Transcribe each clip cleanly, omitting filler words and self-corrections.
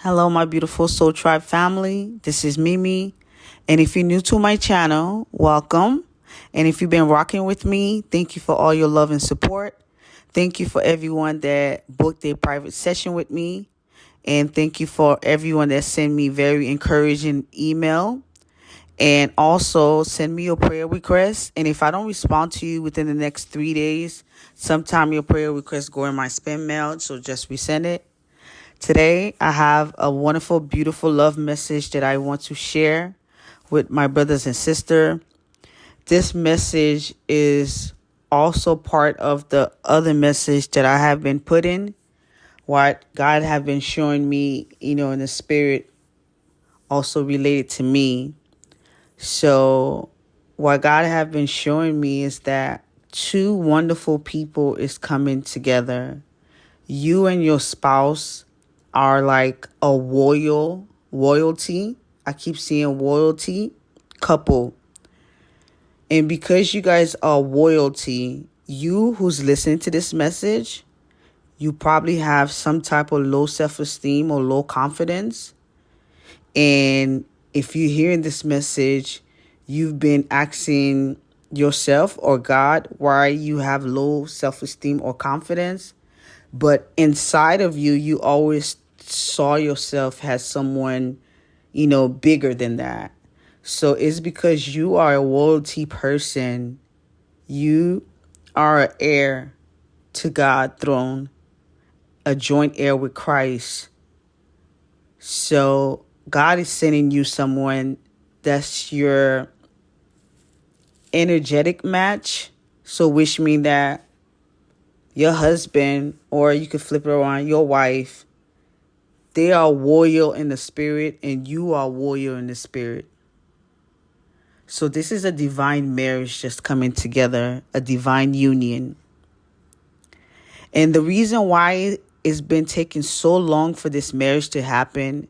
Hello, my beautiful Soul Tribe family. This is Mimi. And if you're new to my channel, welcome. And if you've been rocking with me, thank you for all your love and support. Thank you for everyone that booked a private session with me. And thank you for everyone that sent me very encouraging email. And also send me your prayer requests. And if I don't respond to you within the next 3 days, sometime your prayer requests go in my spam mail. So just resend it. Today, I have a wonderful, beautiful love message that I want to share with my brothers and sisters. This message is also part of the other message that I have been putting, what God have been showing me, in the spirit, also related to me. So what God have been showing me is that two wonderful people is coming together. You and your spouse are like a royalty. I keep seeing royalty couple. And because you guys are royalty, you who's listening to this message, you probably have some type of low self-esteem or low confidence. And if you're hearing this message, you've been asking yourself or God why you have low self-esteem or confidence. But inside of you, you always saw yourself as someone, bigger than that. So it's because you are a royalty person. You are an heir to God's throne, a joint heir with Christ. So God is sending you someone that's your energetic match. So which means that your husband, or you could flip it around, your wife, they are warrior in the spirit and you are warrior in the spirit. So this is a divine marriage just coming together, a divine union. And the reason why it's been taking so long for this marriage to happen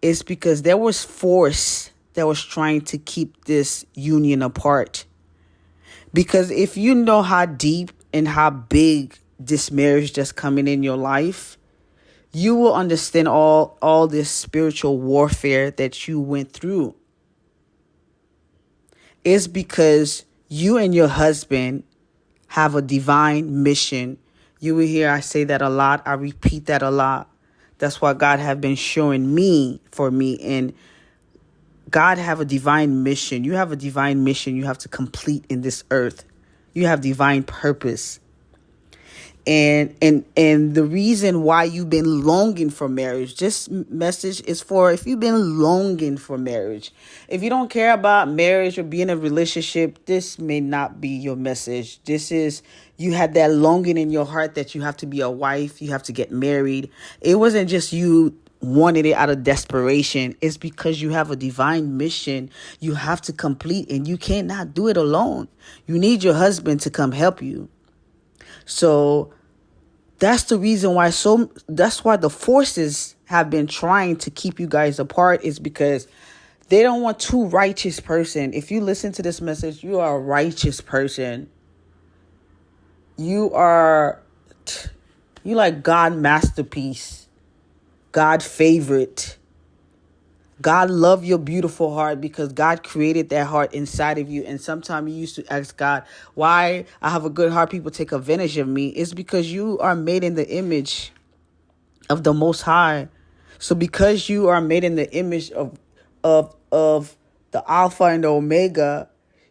is because there was force that was trying to keep this union apart. Because if you know how deep and how big this marriage that's coming in your life, you will understand all this spiritual warfare that you went through. It's because you and your husband have a divine mission. You will hear I say that a lot. I repeat that a lot. That's what God have been showing me for me. And God have a divine mission. You have a divine mission you have to complete in this earth. You have divine purpose. And the reason why you've been longing for marriage, this message is for if you've been longing for marriage. If you don't care about marriage or being in a relationship, this may not be your message. This is, you had that longing in your heart that you have to be a wife, you have to get married. It wasn't just you wanted it out of desperation. It's because you have a divine mission you have to complete and you cannot do it alone. You need your husband to come help you. So that's the reason why that's why the forces have been trying to keep you guys apart, is because they don't want two righteous person. If you listen to this message, you are a righteous person. You like God masterpiece, God favorite. God love your beautiful heart because God created that heart inside of you. And sometimes you used to ask God, why I have a good heart, people take advantage of me. It's because you are made in the image of the Most High. So because you are made in the image of the Alpha and the Omega,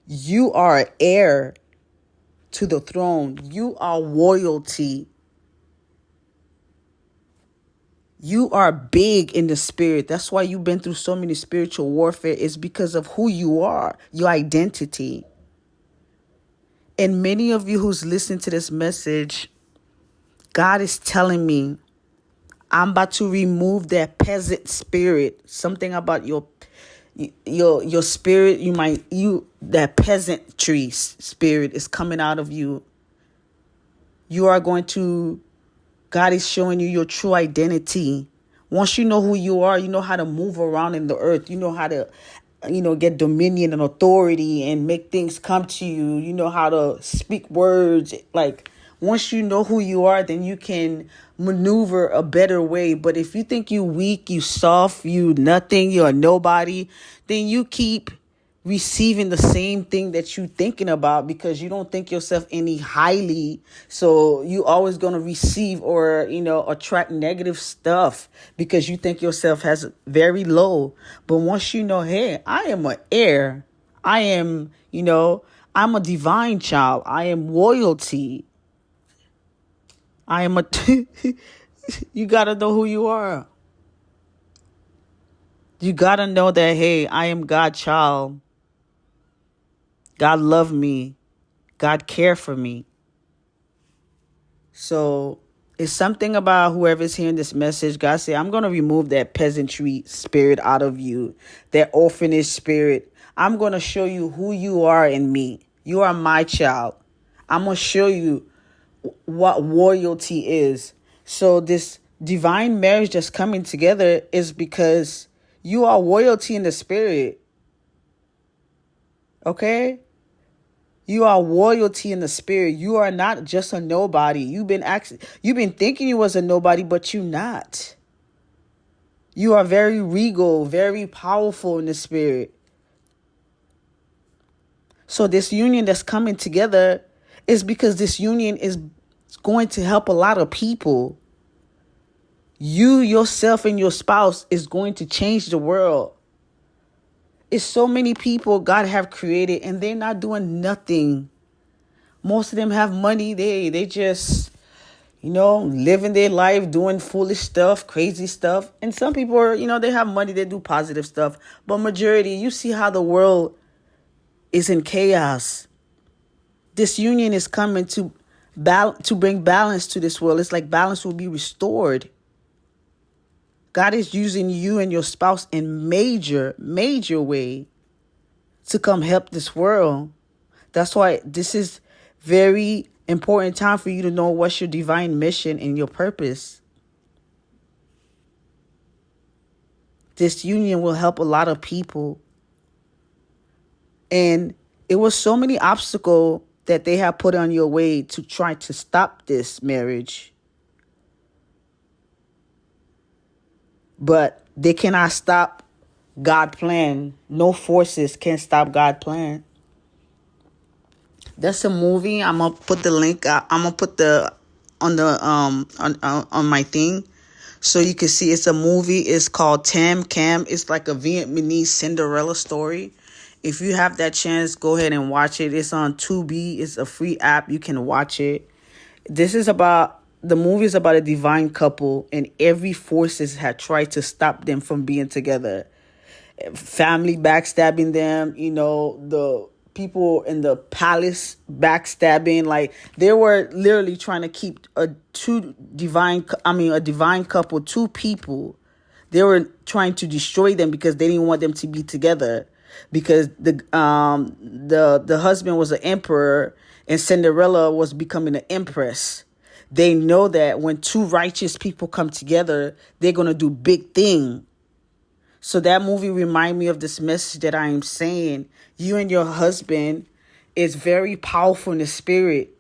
you are an heir to the throne. You are royalty. You are big in the spirit. That's why you've been through so many spiritual warfare. It's because of who you are, your identity. And many of you who's listening to this message, God is telling me, I'm about to remove that peasant spirit. Something about your spirit, that peasantry spirit is coming out of you. God is showing you your true identity. Once you know who you are, you know how to move around in the earth. You know how to, get dominion and authority and make things come to you. You know how to speak words. Like Once you know who you are, then you can maneuver a better way. But if you think you weak, you soft, you nothing, you're nobody, then you keep receiving the same thing that you thinking about because you don't think yourself any highly. So you always going to receive or, attract negative stuff because you think yourself has very low. But once you know, hey, I am an heir. I am, I'm a divine child. I am royalty. I am a, you got to know who you are. You got to know that, hey, I am God's child. God loved me. God cared for me. So it's something about whoever's hearing this message. God said, I'm going to remove that peasantry spirit out of you, that orphanage spirit. I'm going to show you who you are in me. You are my child. I'm going to show you what royalty is. So this divine marriage that's coming together is because you are royalty in the spirit. Okay? You are royalty in the spirit. You are not just a nobody. You've been thinking you was a nobody, but you're not. You are very regal, very powerful in the spirit. So this union that's coming together is because this union is going to help a lot of people. You, yourself, and your spouse is going to change the world. It's so many people God have created and they're not doing nothing. Most of them have money. They just, living their life, doing foolish stuff, crazy stuff. And some people are, they have money, they do positive stuff. But majority, you see how the world is in chaos. This union is coming to bring balance to this world. It's like balance will be restored. God is using you and your spouse in major way to come help this world. That's why this is very important time for you to know what's your divine mission and your purpose. This union will help a lot of people. And it was so many obstacles that they have put on your way to try to stop this marriage. But they cannot stop God's plan. No forces can stop God's plan. That's a movie. I'm gonna put the link. I'm gonna put the on the on my thing, so you can see. It's a movie. It's called Tam Cam. It's like a Vietnamese Cinderella story. If you have that chance, go ahead and watch it. It's on Tubi. It's a free app. You can watch it. The movie is about a divine couple, and every forces had tried to stop them from being together. Family backstabbing them, the people in the palace backstabbing. Like, they were literally trying to keep a divine couple, two people. They were trying to destroy them because they didn't want them to be together. Because the husband was an emperor and Cinderella was becoming an empress. They know that when two righteous people come together, they're going to do big things. So that movie remind me of this message that I am saying. You and your husband is very powerful in the spirit.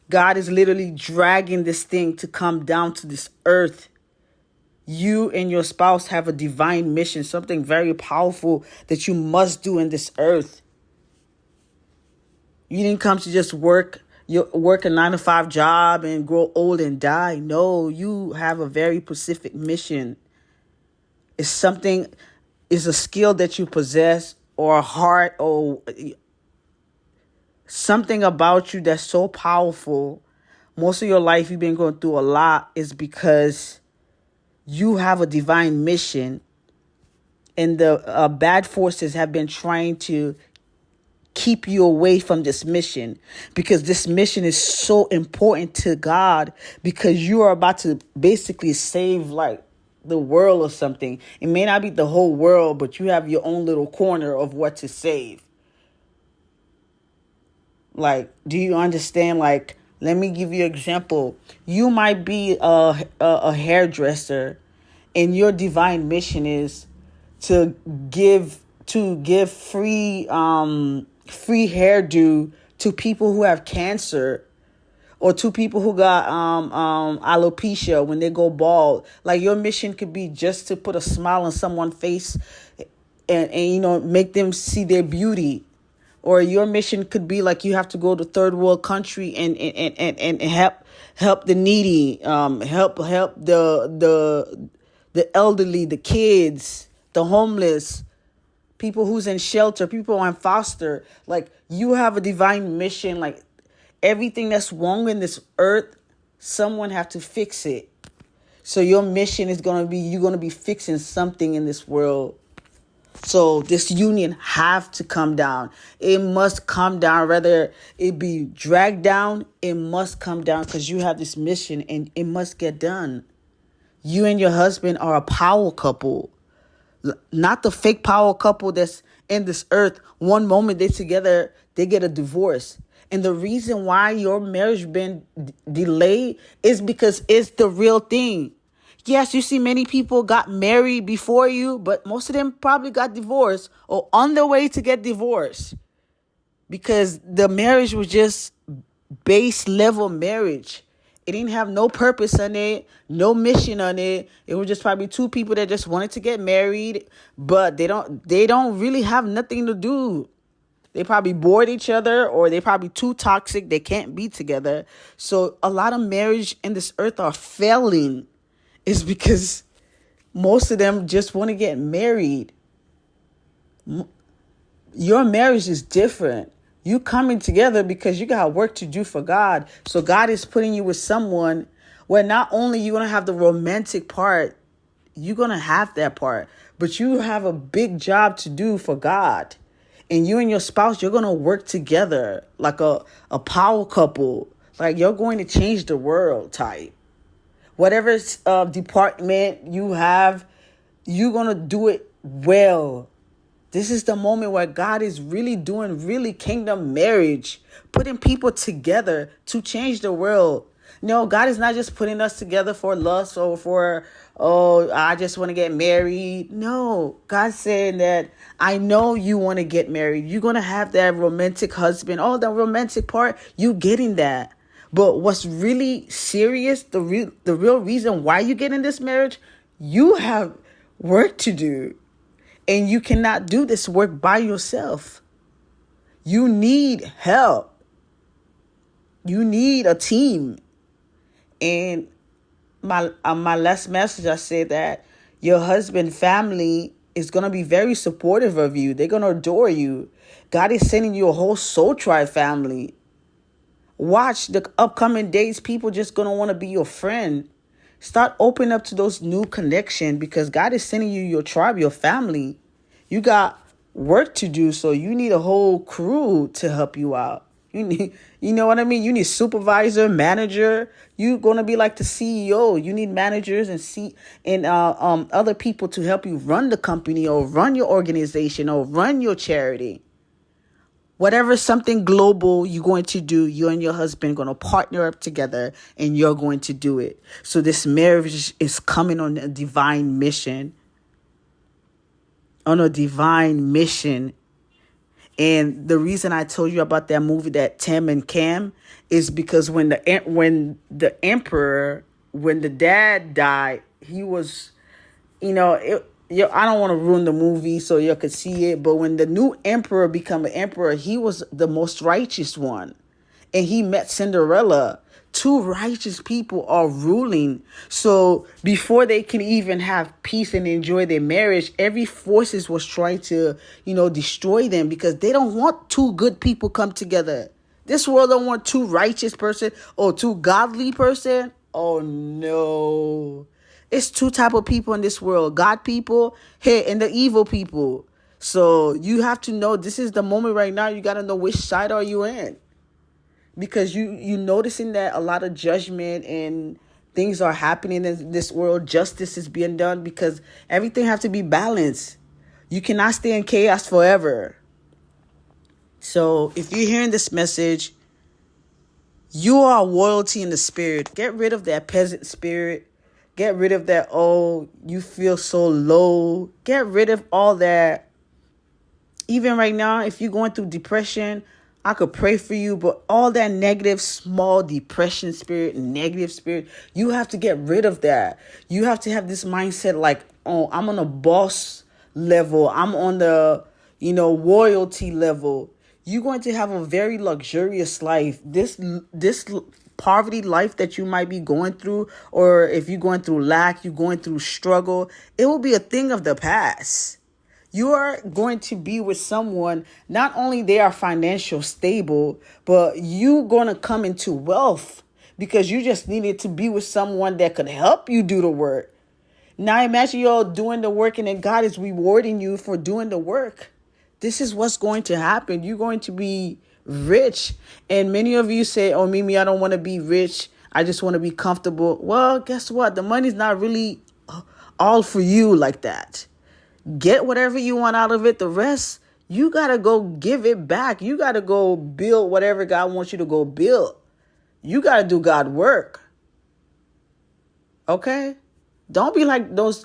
God is literally dragging this thing to come down to this earth. You and your spouse have a divine mission, something very powerful that you must do in this earth. You didn't come to just work a 9-to-5 job and grow old and die. No, you have a very specific mission. It's a skill that you possess, or a heart, or something about you that's so powerful. Most of your life you've been going through a lot is because you have a divine mission, and the bad forces have been trying to keep you away from this mission, because this mission is so important to God, because you are about to basically save like the world or something. It may not be the whole world, but you have your own little corner of what to save. Like, do you understand? Like, let me give you an example. You might be a hairdresser, and your divine mission is to give free hairdo to people who have cancer, Or two people who got alopecia when they go bald. Like, your mission could be just to put a smile on someone's face and make them see their beauty. Or your mission could be like, you have to go to third world country and help the needy, help the elderly, the kids, the homeless, people who's in shelter, people on foster. Like, you have a divine mission. Like, everything that's wrong in this earth, someone have to fix it. So your mission is going to be, you're going to be fixing something in this world. So this union have to come down. It must come down. Whether it be dragged down, it must come down, because you have this mission and it must get done. You and your husband are a power couple. Not the fake power couple that's in this earth. One moment they're together, they get a divorce. And the reason why your marriage been delayed is because it's the real thing. Yes, you see many people got married before you, but most of them probably got divorced or on their way to get divorced, because the marriage was just base level marriage. It didn't have no purpose on it, no mission on it. It was just probably two people that just wanted to get married, but they don't really have nothing to do. They probably bored each other, or they probably too toxic. They can't be together. So a lot of marriage in this earth are failing. It's because most of them just want to get married. Your marriage is different. You coming together because you got work to do for God. So God is putting you with someone where not only you're going to have the romantic part, you're going to have that part, but you have a big job to do for God. And you and your spouse, you're going to work together like a power couple. Like, you're going to change the world type. Whatever department you have, you're going to do it well. This is the moment where God is really doing really kingdom marriage, putting people together to change the world. No, God is not just putting us together for lust or for, I just want to get married. No, God's saying that I know you want to get married. You're going to have that romantic husband. Oh, the romantic part, you getting that. But what's really serious, the real reason why you get in this marriage, you have work to do. And you cannot do this work by yourself. You need help. You need a team. And my last message, I said that your husband family is going to be very supportive of you. They're going to adore you. God is sending you a whole soul tribe family. Watch the upcoming days. People just going to want to be your friend. Start opening up to those new connections, because God is sending you your tribe, your family. You got work to do, so you need a whole crew to help you out. You know what I mean? You need supervisor, manager. You're going to be like the CEO. You need managers and other people to help you run the company or run your organization or run your charity. Whatever something global you're going to do, you and your husband are going to partner up together and you're going to do it. So this marriage is coming on a divine mission. On a divine mission. And the reason I told you about that movie, that Tim and Cam, is because when the dad died, he was, I don't want to ruin the movie so you could see it. But when the new emperor became an emperor, he was the most righteous one. And he met Cinderella. Two righteous people are ruling. So before they can even have peace and enjoy their marriage, every forces was trying to, destroy them, because they don't want two good people come together. This world don't want two righteous person or two godly person. Oh no. It's two type of people in this world. God people, and the evil people. So you have to know, this is the moment right now. You got to know which side are you in. Because you noticing that a lot of judgment and things are happening in this world. Justice is being done, because everything has to be balanced. You cannot stay in chaos forever. So if you're hearing this message, you are royalty in the spirit. Get rid of that peasant spirit. Get rid of that, you feel so low. Get rid of all that. Even right now, if you're going through depression, I could pray for you, but all that negative, small depression spirit, negative spirit, you have to get rid of that. You have to have this mindset like, oh, I'm on a boss level. I'm on the, royalty level. You're going to have a very luxurious life. This poverty life that you might be going through, or if you're going through lack, you're going through struggle, it will be a thing of the past. You are going to be with someone, not only they are financial stable, but you going to come into wealth because you just needed to be with someone that could help you do the work. Now imagine you're doing the work and then God is rewarding you for doing the work. This is what's going to happen. You're going to be rich. And many of you say, oh, Mimi, I don't want to be rich. I just want to be comfortable. Well, guess what? The money's not really all for you like that. Get whatever you want out of it. The rest, you got to go give it back. You got to go build whatever God wants you to go build. You got to do God work. Okay? Don't be like those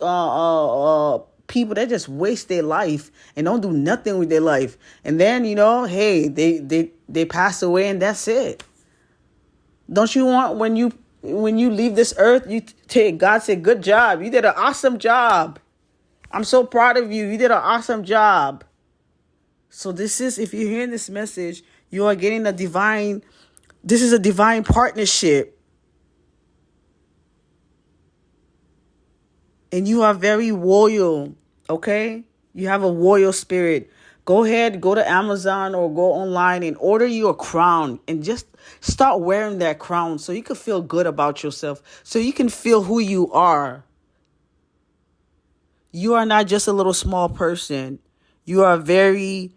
people that just waste their life and don't do nothing with their life. And then, hey, they pass away and that's it. Don't you want when you leave this earth, God said, good job. You did an awesome job. I'm so proud of you. You did an awesome job. So if you're hearing this message, you are getting this is a divine partnership. And you are very loyal, okay? You have a loyal spirit. Go ahead, go to Amazon or go online and order you a crown and just start wearing that crown so you can feel good about yourself, so you can feel who you are. You are not just a little small person. You are very,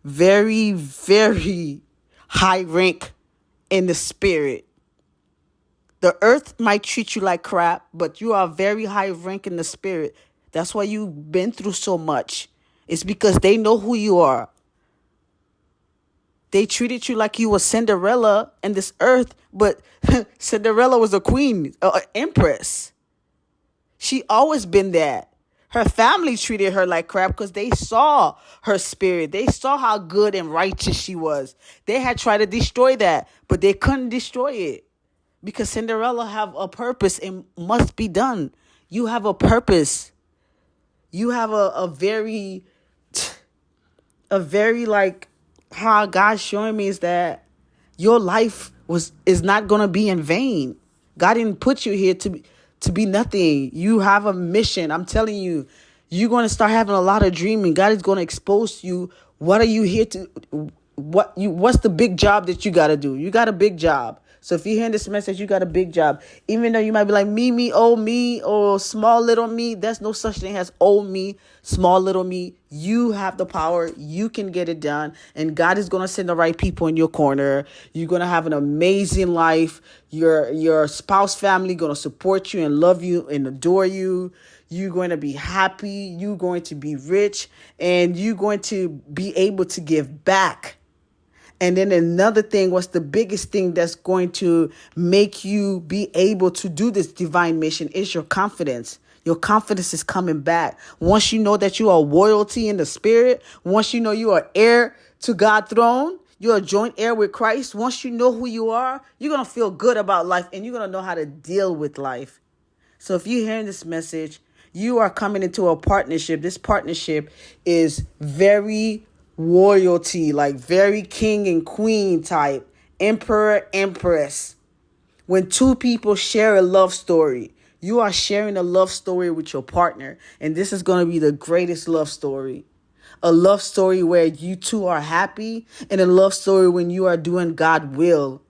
very, very high rank in the spirit. The earth might treat you like crap, but you are very high rank in the spirit. That's why you've been through so much. It's because they know who you are. They treated you like you were Cinderella in this earth, but Cinderella was a queen, an empress. She always been that. Her family treated her like crap because they saw her spirit. They saw how good and righteous she was. They had tried to destroy that, but they couldn't destroy it because Cinderella have a purpose and must be done. You have a purpose. You have a very like how God's showing me is that your life is not going to be in vain. God didn't put you here to be nothing. You have a mission. I'm telling you, you're going to start having a lot of dreaming. God is going to expose you. What are you here to? What's the big job that you got to do? You got a big job. So if you're hearing this message, you got a big job. Even though you might be like, me, or small little me. There's no such thing as old me, small little me. You have the power. You can get it done. And God is going to send the right people in your corner. You're going to have an amazing life. Your spouse family going to support you and love you and adore you. You're going to be happy. You're going to be rich. And you're going to be able to give back. And then another thing, what's the biggest thing that's going to make you be able to do this divine mission is your confidence. Your confidence is coming back. Once you know that you are royalty in the spirit, once you know you are heir to God's throne, you're a joint heir with Christ. Once you know who you are, you're going to feel good about life and you're going to know how to deal with life. So if you're hearing this message, you are coming into a partnership. This partnership is very royalty, like very king and queen type, emperor, empress. When two people share a love story, you are sharing a love story with your partner. And this is going to be the greatest love story. A love story where you two are happy, and a love story when you are doing God's will.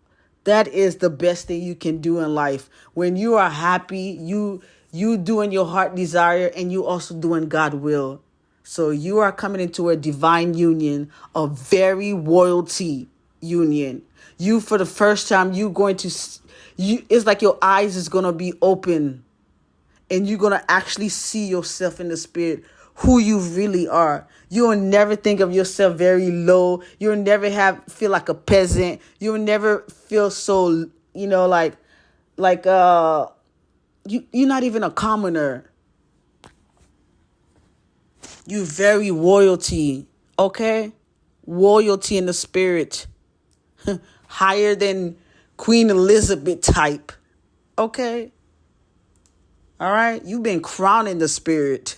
That is the best thing you can do in life. When you are happy, you doing your heart desire, and you also doing God's will. So you are coming into a divine union, a very royalty union. You, for the first time, it's like your eyes is going to be open and you're going to actually see yourself in the spirit, who you really are. You'll never think of yourself very low. You'll never feel like a peasant. You'll never feel so, you're not even a commoner. You very royalty, okay? royalty in the spirit, higher than Queen Elizabeth type. Okay? All right? You've been crowned in the spirit.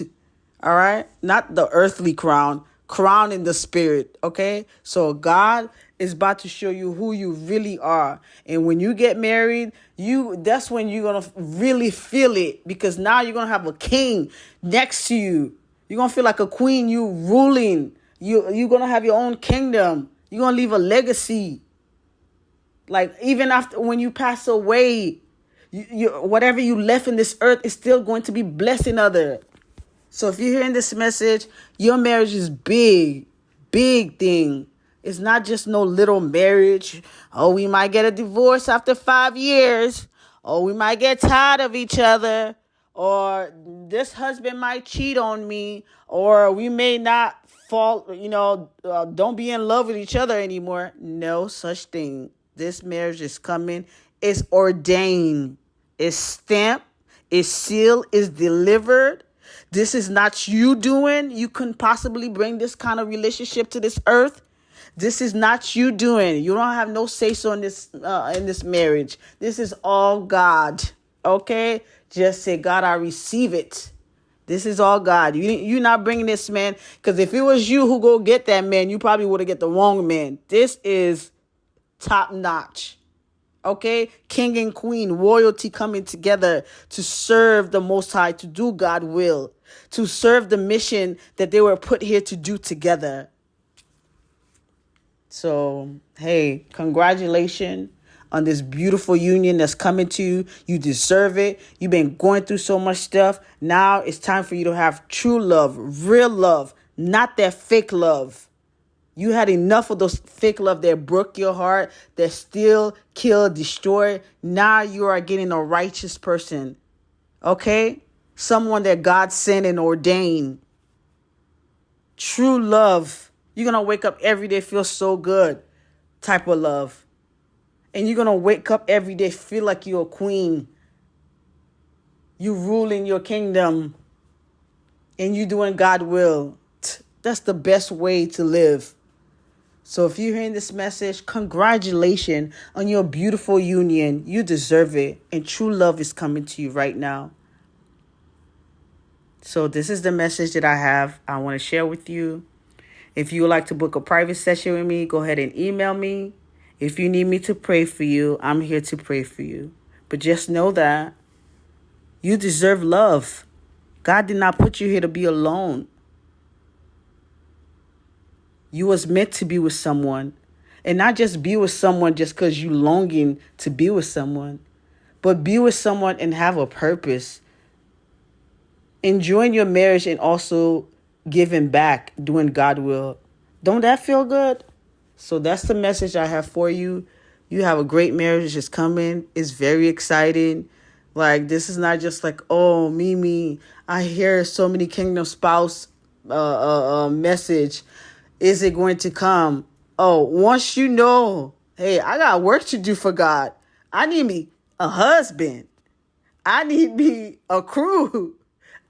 All right? Not the earthly crown, crown in the spirit. Okay? So God is about to show you who you really are. And when you get married, that's when you're going to really feel it, because now you're going to have a king next to you. You're going to feel like a queen, you ruling. You're going to have your own kingdom. You're going to leave a legacy. Like, even after, when you pass away, whatever you left in this earth is still going to be blessing others. So if you're hearing this message, your marriage is big, big thing. It's not just no little marriage. Oh, we might get a divorce after 5 years. Or we might get tired of each other. Or this husband might cheat on me. Or we may not fall, don't be in love with each other anymore. No such thing. This marriage is coming. It's ordained. It's stamped. It's sealed. It's delivered. This is not you doing. You couldn't possibly bring this kind of relationship to this earth. This is not you doing. You don't have no say-so in this marriage. This is all God. Okay? Just say, God, I receive it. This is all God. You're not bringing this man. Because if it was you who go get that man, you probably would have get the wrong man. This is top notch. Okay? King and queen, royalty coming together to serve the Most High, to do God's will, to serve the mission that they were put here to do together. So, hey, congratulations on this beautiful union that's coming to you. You deserve it. You've been going through so much stuff. Now it's time for you to have true love, real love, not that fake love. You had enough of those fake love that broke your heart, that still kill, destroy. Now you are getting a righteous person. Okay? Someone that God sent and ordained. True love. You're going to wake up every day, feel so good type of love. And you're going to wake up every day, feel like you're a queen. You ruling your kingdom. And you doing God's will. That's the best way to live. So if you're hearing this message, congratulations on your beautiful union. You deserve it. And true love is coming to you right now. So this is the message that I want to share with you. If you would like to book a private session with me, go ahead and email me. If you need me to pray for you, I'm here to pray for you. But just know that you deserve love. God did not put you here to be alone. You was meant to be with someone. And not just be with someone just because you longing to be with someone. But be with someone and have a purpose. Enjoying your marriage and also giving back, doing God's will. Don't that feel good? So that's the message I have for you. You have a great marriage that's coming. It's very exciting. Like, this is not just like, oh, me. I hear so many kingdom spouse message. Is it going to come? Oh, once you know, hey, I got work to do for God. I need me a husband. I need me a crew.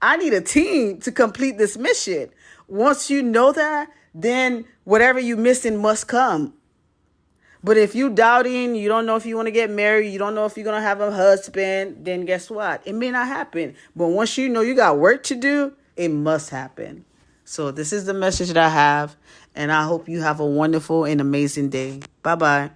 I need a team to complete this mission. Once you know that, then whatever you missing must come. But if you doubting, you don't know if you want to get married, you don't know if you're going to have a husband, then guess what? It may not happen. But once you know you got work to do, it must happen. So this is the message that I have. And I hope you have a wonderful and amazing day. Bye-bye.